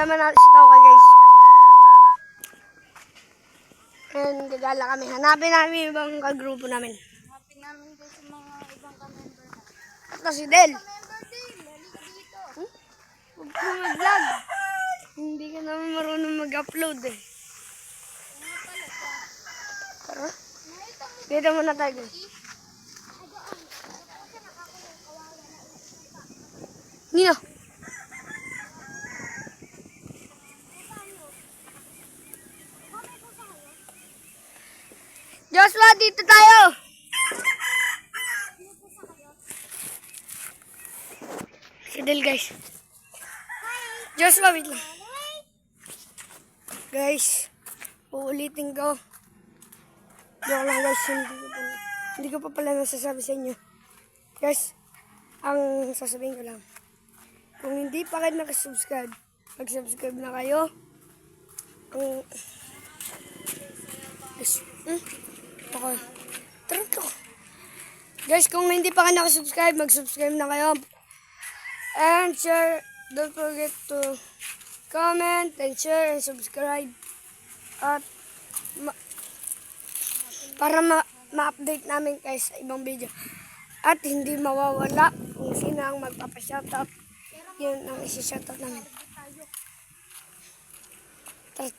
naman natin si Toka, guys. And gagala kami. Hanapin namin yung ibang kagrupo namin. Hanapin namin din sa mga ibang ka-member na. Ito si Del. Ka-member din, balik dito. Huwag ka mag-vlog. Hindi ka naman marunong mag-upload eh. Nga pala siya. Tara. Nakita mo Dito muna tayo, guys. Nino. Joshua, dito tayo. Si Del, guys. Joshua, wait lang. Guys, uulitin ko. Joke lang, guys. Hindi ko pa pala nasasabi sa inyo. Guys, ang sasabihin ko lang. Kung hindi pa kayo nakasubscribe, mag-subscribe na kayo. Okay. Tara to. Guys, kung hindi pa kayo nakasubscribe, mag-subscribe na kayo. And share. Don't forget to comment and share and subscribe. At para ma-update namin kayo sa ibang video. At hindi mawawala kung sino ang magpapa-shoutout. Yun ang isi-shoutout namin. Tara.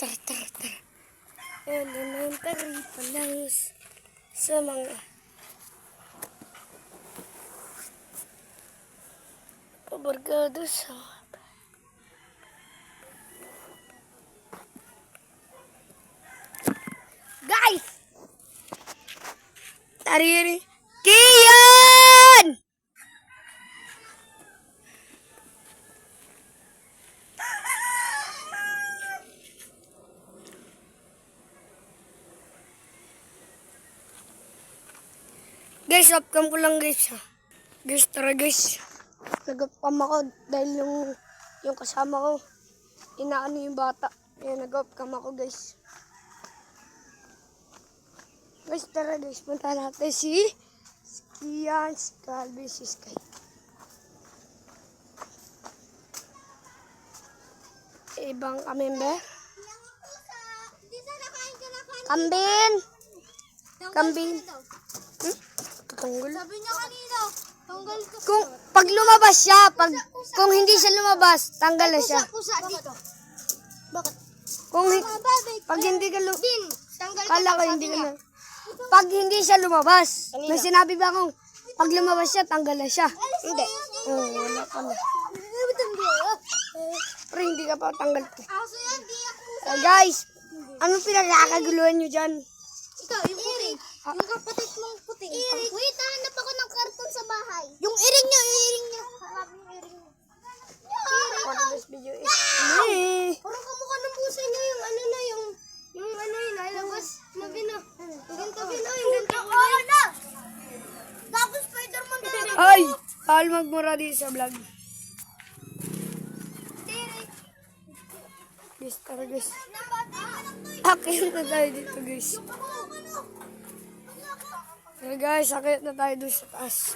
Elementary pa lang sa mga pabarkado sa guys! Nariri Kian! Guys, upcam ko lang guys. Guys, tara guys. Nag-upcam ako dahil yung kasama ko, inaano yung bata. Kaya nag-upcam ako guys. Guys, tara guys. Punta natin si Kian, si Calvin, si Sky. Ibang kamember. Kambin! Kambin! Tunggal. Sabi niya kanina, tanggal ko. Kung pag lumabas siya, kung hindi siya lumabas, tanggal na siya. Pusa dito. Bakit? Kung pag hindi ka Tanggal kala ko hindi ka na. Pag hindi siya lumabas, may sinabi ba akong pag lumabas siya, tanggal na siya? Hindi. Wala pa na. Pero hindi ka pa tanggal to. Aso yan, di ako. Guys, anong pinagkakaguluhan nyo dyan? Ikaw, yung puti. Yung kapatid mong puti. Wait, hanap ako ng karton sa bahay. Yung iring niyo, yung iring niyo. Hanap yung iring niyo. For this video is me. Parang kamukha ng pusa niya, yung ano na, yung ano yun, nalabas. Nabi na. Yung ganito, yung ganito. Oo na! Tapos Spider-Man na rin. Ay, bawal magmura dito sa vlog. Guys, tara guys. Akit na tayo dito guys. Tara guys, akit na tayo doon sa taas.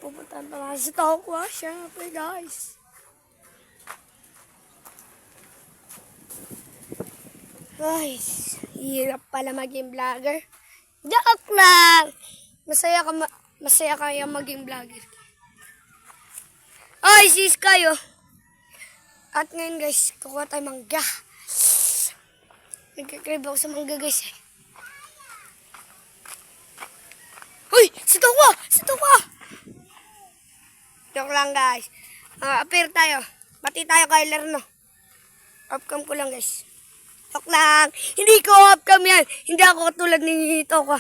Pupuntahan pa natin sa Tokwa. Siyempre guys. Guys, hirap pala maging vlogger. Joke lang! Masaya kaya maging vlogger. Ay, sis kayo. At ngayon guys, kukuha tayo mangga. Nagkakrib ako sa mangga guys eh. Uy! Si Tokwa! Si Tokwa! Joke lang guys. Appear tayo. Pati tayo kay Lerno. Upcam ko lang guys. Joke lang. Hindi ko upcam yan. Hindi ako katulad ni Tokwa.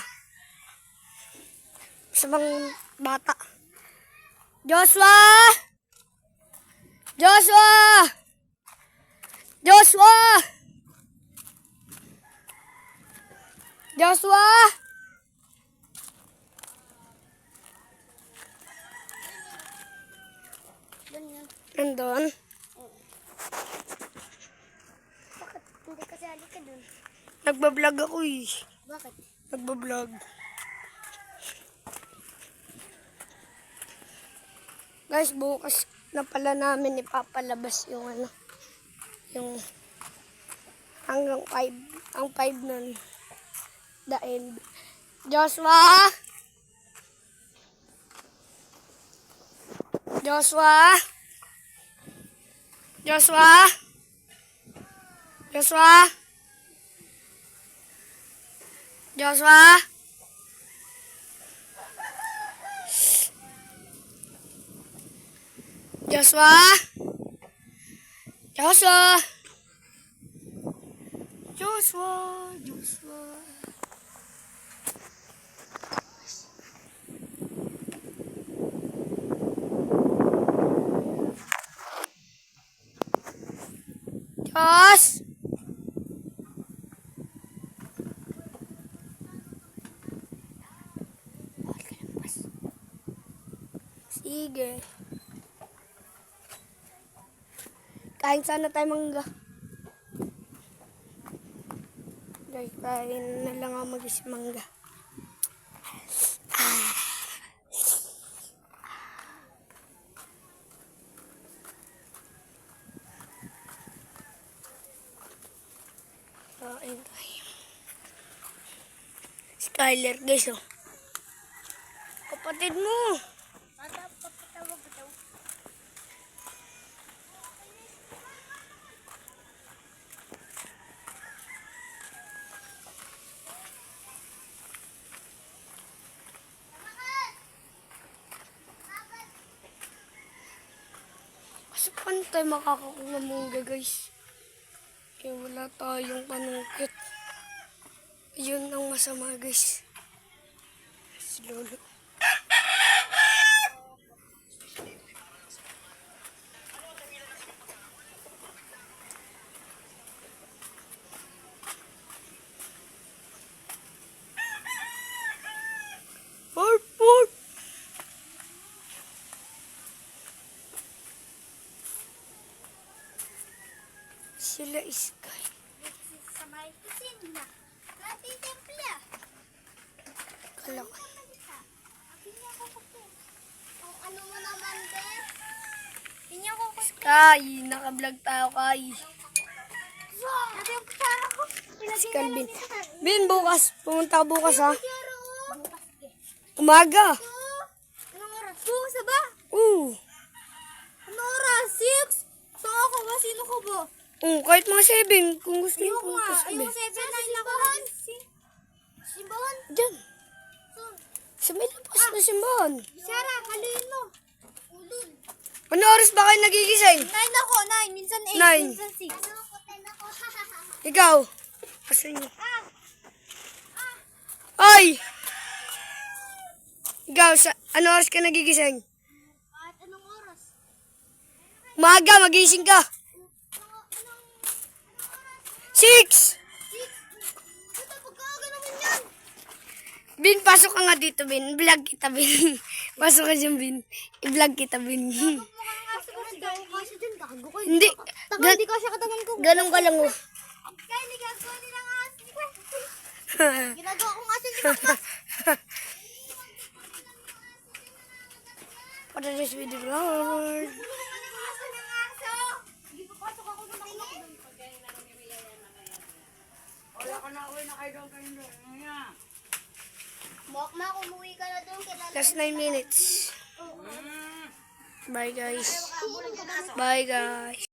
Sa mga bata. Joshua! Joshua! Joshua! Joshua! Nandun? Bakit? Hindi kasi halika dun. Nagbablog ako eh. Bakit? Nagbablog. Guys, bukas na pala namin ipapalabas yung yung hanggang 5. Ang 5 nun. The end. Joshua! Joshua! Joshua! Joshua! Joshua! Joshua! Joshua! Joshua! Joshua! Josh! Sige. Kain sana tayo mangga. Guys, kain na lang ako mag-isip mangga. Kain tayo. Skyler, guys, oh. Kapatid mo. Kasi paano tayo makakakuha mangga, guys? Eh, wala tayong panungkit. Yun ang masama, guys. Si Lolo. Bark, bark! Sila Sky. Sa may kusina. Lati temple. Kala ko. Ang ano mo naman, be? Pinya ko ko. Sky, naka-vlog tayo, Kay. Ate yung kutsara ko. Si Calvin. Bin, bukas. Pumunta ka bukas, ha? Kutsara, oh. Umaga. Anong oras? Bukas na ba? Anong oras? 6? Saan ako ba? Sino ko ba? Kahit mga 7. Kung gusto nyo Ayoko nga. pumunta sa Ayoko 7 na simbahan. Simbahan? Diyan. Sa may labas na simbahan. Sarah, haluin mo. Ulul. Ano oras ba kayo nagigising? 9 ako, 9. Minsan 8, 9. minsan 6. Ano ako, 10 ako. Ikaw. Asan nyo? Ay! Ikaw, ano oras ka nagigising? At anong oras? Umaga, magising ka. 6! 6? Ito, pagkaaga naman yan. Bin, pasok ka nga dito, Bin. Vlog kita, Bin. Pasok ka dyan, Bin. I-vlog kita, Bin. Mukhang kasi ko siya. Kasi dyan, gago ko. Hindi. Hindi ka siya katangan ko. Ganun ka lang, oh. Kaya hindi gagawa nila nga asin. Ginagawa ko nga asin. What is this video, Lord? Mokma, umuwi ka na doon. Last 9 minutes. Bye, guys. Bye, guys.